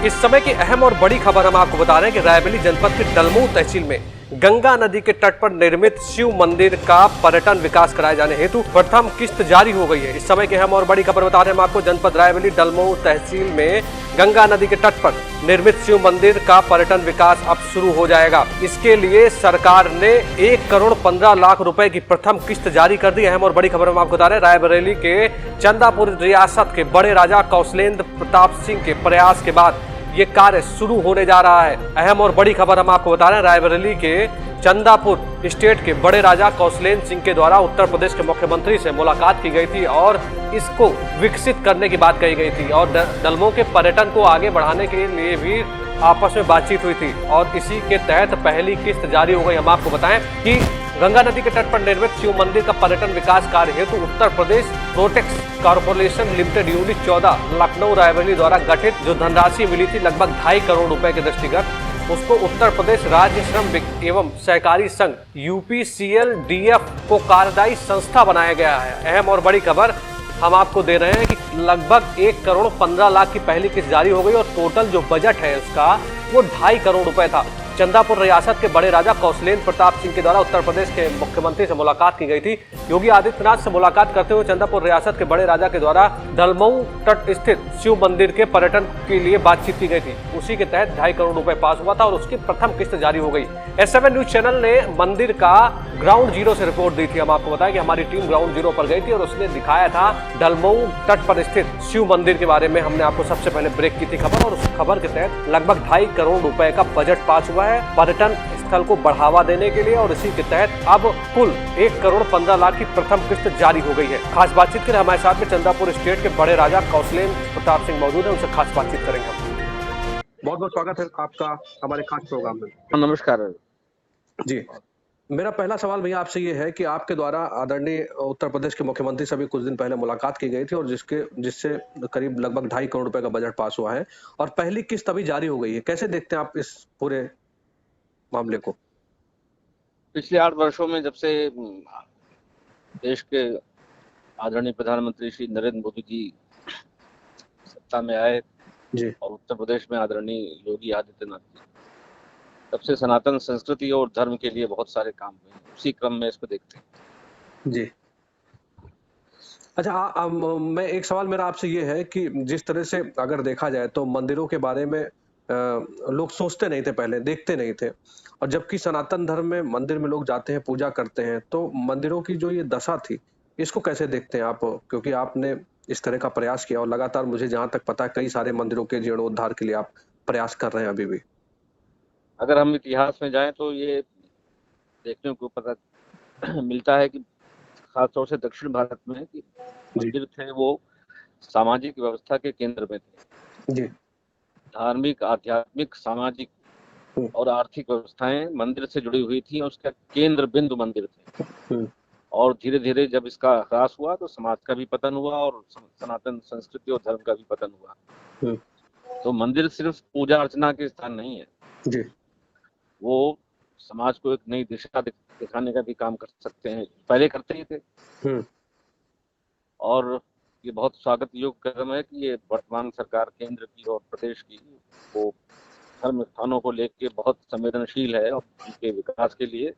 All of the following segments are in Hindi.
इस समय की अहम और बड़ी खबर हम आपको बता रहे हैं कि रायबरेली जनपद के डलमऊ तहसील में गंगा नदी के तट पर निर्मित शिव मंदिर का पर्यटन विकास कराए जाने हेतु प्रथम किस्त जारी हो गई है। इस समय की अहम और बड़ी खबर बता रहे हैं हम आपको, जनपद रायबरेली डलमऊ तहसील में गंगा नदी के तट पर निर्मित शिव मंदिर का पर्यटन विकास अब शुरू हो जाएगा। इसके लिए सरकार ने 1,15,00,000 रुपए की प्रथम किस्त जारी कर दी। अहम और बड़ी खबर हम आपको बता रहे हैं, रायबरेली के चंदापुर रियासत के बड़े राजा कौशलेंद्र प्रताप सिंह के प्रयास के बाद ये कार्य शुरू होने जा रहा है। अहम और बड़ी खबर हम आपको बता रहे हैं, रायबरेली के चंदापुर स्टेट के बड़े राजा कौशलेंद्र सिंह के द्वारा उत्तर प्रदेश के मुख्यमंत्री से मुलाकात की गई थी और इसको विकसित करने की बात कही गई थी और डलमऊ के पर्यटन को आगे बढ़ाने के लिए भी आपस में बातचीत हुई थी और इसी के तहत पहली किस्त जारी हो गई। हम आपको बताएं कि गंगा नदी के तट पर निर्मित शिव मंदिर का पर्यटन विकास कार्य हेतु Uttar Pradesh projects corporation limited unit 14 Lucknow Raebareli द्वारा गठित जो धनराशि मिली थी लगभग 2.5 करोड़ रुपए के दृष्टिगत, उसको उत्तर प्रदेश राज्य श्रम एवं सहकारी संघ UPCLDF को कार्यदायी संस्था बनाया गया है। अहम और बड़ी खबर हम आपको दे रहे हैं कि लगभग 1,15,00,000 की पहली किस्त जारी हो गई और टोटल जो बजट है उसका वो 2.5 करोड़ रुपए था। चंदापुर रियासत के बड़े राजा कौशलेंद्र प्रताप सिंह के द्वारा उत्तर प्रदेश के मुख्यमंत्री से मुलाकात की गई थी। योगी आदित्यनाथ से मुलाकात करते हुए चंदापुर रियासत के बड़े राजा के द्वारा डलमऊ तट स्थित शिव मंदिर के पर्यटन के लिए बातचीत की गई थी। उसी के तहत 2.5 करोड़ रुपए पास हुआ था और उसकी प्रथम किस्त जारी हो गई। S7 न्यूज चैनल ने मंदिर का ग्राउंड जीरो से रिपोर्ट दी थी। हम आपको बताया कि हमारी टीम ग्राउंड जीरो पर गई थी और उसने दिखाया था डलमऊ तट पर स्थित शिव मंदिर के बारे में। हमने आपको सबसे पहले ब्रेक की थी खबर और उस खबर के तहत लगभग 2.5 करोड़ रुपए का बजट पास हुआ है पर्यटन स्थल को बढ़ावा देने के लिए और इसी के तहत अब कुल 1,15,00,000 की प्रथम किस्त जारी हो गई है। खास बातचीत के लिए हमारे साथ में चंदापुर स्टेट के बड़े राजा कौशलेंद्र प्रताप सिंह मौजूद है, उनसे खास बातचीत करेंगे हम। बहुत बहुत स्वागत है आपका हमारे खास प्रोग्राम में। नमस्कार जी, मेरा पहला सवाल भैया आपसे ये है कि आपके द्वारा आदरणीय उत्तर प्रदेश के मुख्यमंत्री से भी कुछ दिन पहले मुलाकात की गई थी और जिससे करीब लगभग 2.5 करोड़ रुपए का बजट पास हुआ है और पहली किस्त अभी जारी हो गई है। कैसे देखते हैं आप इस पूरे मामले को? पिछले 8 वर्षों में जब से देश के आदरणीय प्रधानमंत्री श्री नरेंद्र मोदी जी सत्ता में आए जी और उत्तर प्रदेश में आदरणीय योगी आदित्यनाथ जी, तब से सनातन संस्कृति और धर्म के लिए बहुत सारे काम हुए, उसी क्रम में इसको देखते हैं। जी अच्छा, मैं एक सवाल मेरा आपसे ये है कि जिस तरह से अगर देखा जाए तो मंदिरों के बारे में लोग सोचते नहीं थे, पहले देखते नहीं थे और जबकि सनातन धर्म में मंदिर में लोग जाते हैं, पूजा करते हैं, तो मंदिरों की जो ये दशा थी इसको कैसे देखते हैं आप? क्योंकि आपने इस तरह का प्रयास किया और लगातार मुझे जहां तक पता है कई सारे मंदिरों के जीर्णोद्धार के लिए आप प्रयास कर रहे हैं अभी भी। अगर हम इतिहास में जाएं तो ये देखने को पता मिलता है कि खासतौर से दक्षिण भारत में कि मंदिर थे वो सामाजिक व्यवस्था के केंद्र में थे। जी धार्मिक, आध्यात्मिक, सामाजिक और आर्थिक व्यवस्थाएं मंदिर से जुड़ी हुई थी और उसका केंद्र बिंदु मंदिर थे। और धीरे धीरे जब इसका ह्रास हुआ तो समाज का भी पतन हुआ और सनातन संस्कृति और धर्म का भी पतन हुआ। तो मंदिर सिर्फ पूजा अर्चना के स्थान नहीं है जी वो समाज को एक नई दिशा दिखाने का भी काम कर सकते हैं, पहले करते ही थे। और ये बहुत स्वागत योग्य कदम है कि ये वर्तमान सरकार केंद्र की और प्रदेश की वो धर्म स्थानों को लेकर बहुत संवेदनशील है और उनके विकास के लिए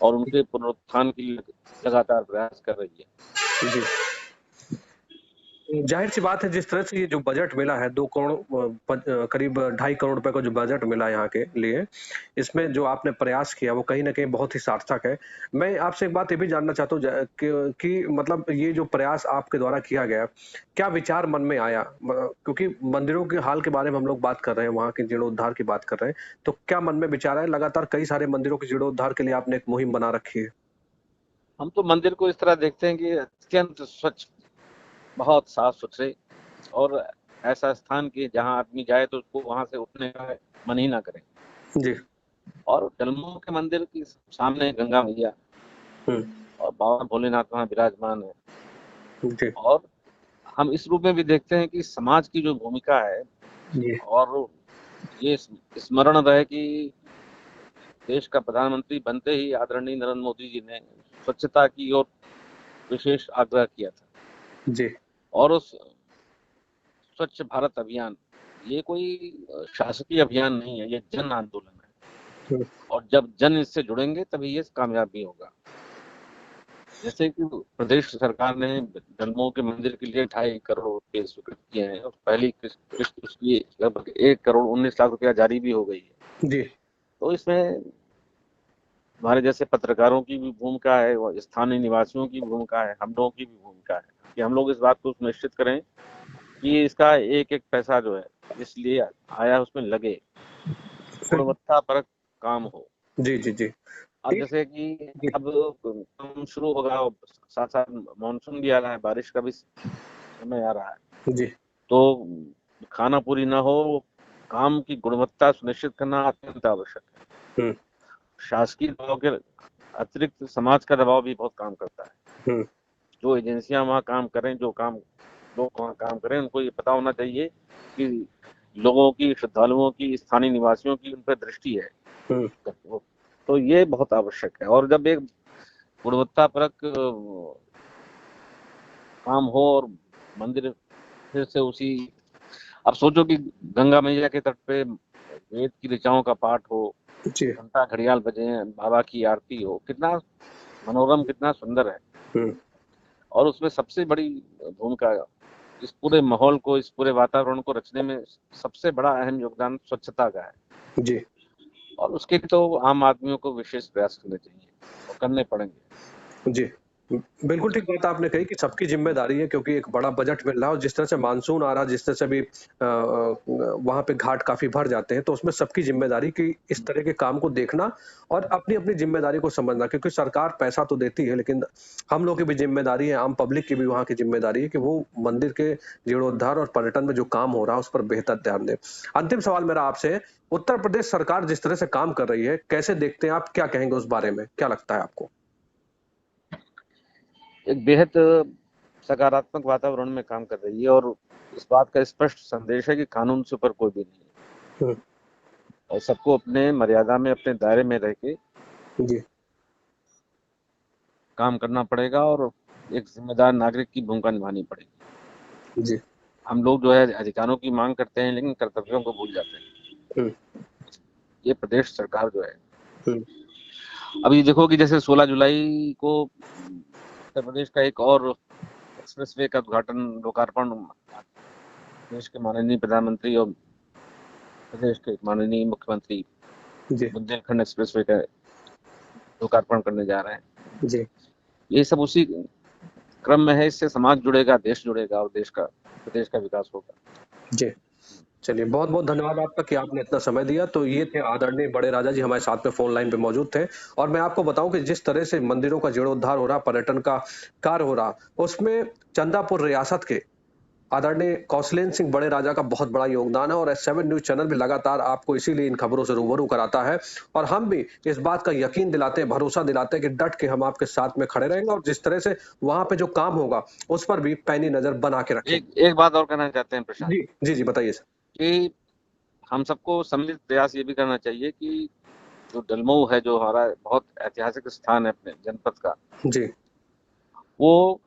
और उनके पुनरुत्थान के लिए लगातार प्रयास कर रही है। जी जाहिर सी बात है, जिस तरह से ये जो बजट मिला है 2 करोड़ करीब 2.5 करोड़ रुपए का जो बजट मिला यहाँ के लिए, इसमें जो आपने प्रयास किया वो कहीं न कहीं बहुत ही सार्थक है। मैं आपसे एक बात ये भी जानना चाहता हूँ कि मतलब ये जो प्रयास आपके द्वारा किया गया, क्या विचार मन में आया? क्योंकि मंदिरों के हाल के बारे में हम लोग बात कर रहे हैं, वहाँ के जीर्णोद्धार की बात कर रहे हैं, तो क्या मन में विचार आया? लगातार कई सारे मंदिरों के जीर्णोद्धार के लिए आपने एक मुहिम बना रखी है। हम तो मंदिर को इस तरह देखते हैं कि अत्यंत स्वच्छ, बहुत साफ सुथरे और ऐसा स्थान कि जहां आदमी जाए तो उसको वहां से उठने का मन ही ना करे। जी और डलमऊ के मंदिर के सामने गंगा मैया और बाबा भोलेनाथ वहां विराजमान है। जी और हम इस रूप में भी देखते हैं कि समाज की जो भूमिका है जी और ये स्मरण रहे कि देश का प्रधानमंत्री बनते ही आदरणीय नरेंद्र मोदी जी ने स्वच्छता की ओर विशेष आग्रह किया था जी और उस स्वच्छ भारत अभियान ये कोई शासकीय अभियान नहीं है, ये जन आंदोलन है। हम्म। और जब जन इससे जुड़ेंगे तभी ये कामयाब भी होगा। जैसे कि प्रदेश सरकार ने जन्मों के मंदिर के लिए 2.5 करोड़ रुपए स्वीकृत किए हैं और पहली किस्त उसकी लगभग 1 करोड़ 19 लाख रुपया जारी भी हो गई है। जी। तो इसमें हमारे जैसे पत्रकारों की भी भूमिका है और स्थानीय निवासियों की भूमिका है, हम लोगों की भी भूमिका है कि हम लोग इस बात को सुनिश्चित करें कि इसका एक एक पैसा जो है इसलिए आया उसमें लगे, गुणवत्तापरक काम हो। जी जी जी। अब जैसे कि अब काम शुरू होगा, साथ साथ मानसून भी आ रहा है, बारिश का भी समय आ रहा है, जी तो खाना पूरी ना हो, काम की गुणवत्ता सुनिश्चित करना अत्यंत आवश्यक है। शासकीय दबाव के अतिरिक्त समाज का दबाव भी बहुत काम करता है। जो एजेंसियां वहाँ काम करें, जो लोग वहाँ काम करें, उनको ये पता होना चाहिए कि लोगों की, श्रद्धालुओं की, स्थानीय निवासियों की उन पर दृष्टि है। तो ये बहुत आवश्यक है। और जब एक गुणवत्तापरक काम हो और मंदिर फिर से उसी, अब सोचो कि गंगा मैया के तट पे वेद की ऋचाओं का पाठ हो, घंटा घड़ियाल बजे, बाबा की आरती हो, कितना मनोरम, कितना सुंदर है। और उसमें सबसे बड़ी भूमिका इस पूरे माहौल को, इस पूरे वातावरण को रचने में सबसे बड़ा अहम योगदान स्वच्छता का है। जी। और उसके लिए तो आम आदमियों को विशेष प्रयास करने चाहिए और करने पड़ेंगे। जी। बिल्कुल ठीक बात आपने कही कि सबकी ज़िम्मेदारी है, क्योंकि एक बड़ा बजट मिल रहा है और जिस तरह से मानसून आ रहा है, जिस तरह से अभी वहाँ पे घाट काफ़ी भर जाते हैं, तो उसमें सबकी ज़िम्मेदारी कि इस तरह के काम को देखना और अपनी-अपनी ज़िम्मेदारी को समझना, क्योंकि सरकार पैसा तो देती है, लेकिन हम लोग की भी ज़िम्मेदारी है, आम पब्लिक की भी वहाँ की ज़िम्मेदारी है कि वो मंदिर के जीर्णोद्धार और पर्यटन में जो काम हो रहा है, उस पर बेहतर ध्यान दें। अंतिम सवाल मेरा आपसे है, उत्तर प्रदेश सरकार जिस तरह से काम कर रही है, कैसे देखते हैं आप? क्या कहेंगे उस बारे में? क्या लगता है आपको? एक बेहद सकारात्मक वातावरण में काम कर रही है और इस बात का स्पष्ट संदेश है कि कानून से ऊपर कोई भी नहीं है और सबको अपने मर्यादा में, अपने दायरे में रह के जी। काम करना पड़ेगा और एक जिम्मेदार नागरिक की भूमिका निभानी पड़ेगी। जी। हम लोग जो है अधिकारों की मांग करते हैं लेकिन कर्तव्यों को भूल जाते हैं। ये प्रदेश सरकार जो है, अभी देखो कि जैसे 16 जुलाई को उत्तर प्रदेश का एक और एक्सप्रेसवे का उद्घाटन, लोकार्पण देश के माननीय प्रधानमंत्री और प्रदेश के माननीय मुख्यमंत्री बुंदेलखंड एक्सप्रेसवे का लोकार्पण करने जा रहे हैं। जी। ये सब उसी क्रम में है। इससे समाज जुड़ेगा, देश जुड़ेगा और प्रदेश का विकास होगा। जी। चलिए, बहुत-बहुत धन्यवाद आपका कि आपने इतना समय दिया। तो ये थे आदरणीय बड़े राजा जी, हमारे साथ में फ़ोन लाइन पे मौजूद थे और मैं आपको बताऊँ कि जिस तरह से मंदिरों का जीर्णोद्धार हो रहा, पर्यटन का कार्य हो रहा, उसमें चंदापुर रियासत के आदरणीय कौशलेंद्र सिंह बड़े राजा का बहुत बड़ा योगदान है और एस7 न्यूज़ चैनल भी लगातार आपको इसीलिए इन खबरों से रूबरू कराता है और हम भी इस बात का यकीन दिलाते हैं, भरोसा दिलाते हैं कि डट के हम आपके साथ में खड़े रहेंगे और जिस तरह से वहाँ पे जो काम होगा, उस पर भी पैनी नज़र बना के रखेंगे। एक बात और कहना चाहते हैं प्रशांत जी, जी, जी, बताइए सर। कि हम सबको सम्मिलित प्रयास ये भी करना चाहिए कि जो दलमऊ है, जो हमारा बहुत ऐतिहासिक स्थान है अपने जनपद का, जी। वो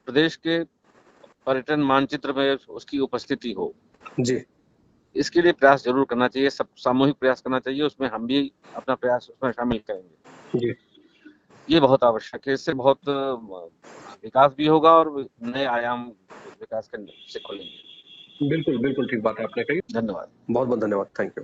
प्रदेश के पर्यटन मानचित्र में उसकी उपस्थिति हो। जी। इसके लिए प्रयास जरूर करना चाहिए, सब सामूहिक प्रयास करना चाहिए, उसमें हम भी अपना प्रयास उसमें शामिल करेंगे। जी। ये बहुत आवश्यक है, इससे बहुत विकास भी होगा और नए आयाम विकास के से खुलेंगे। बिल्कुल, बिल्कुल ठीक बात है आपने कही। धन्यवाद। बहुत-बहुत धन्यवाद। Thank you.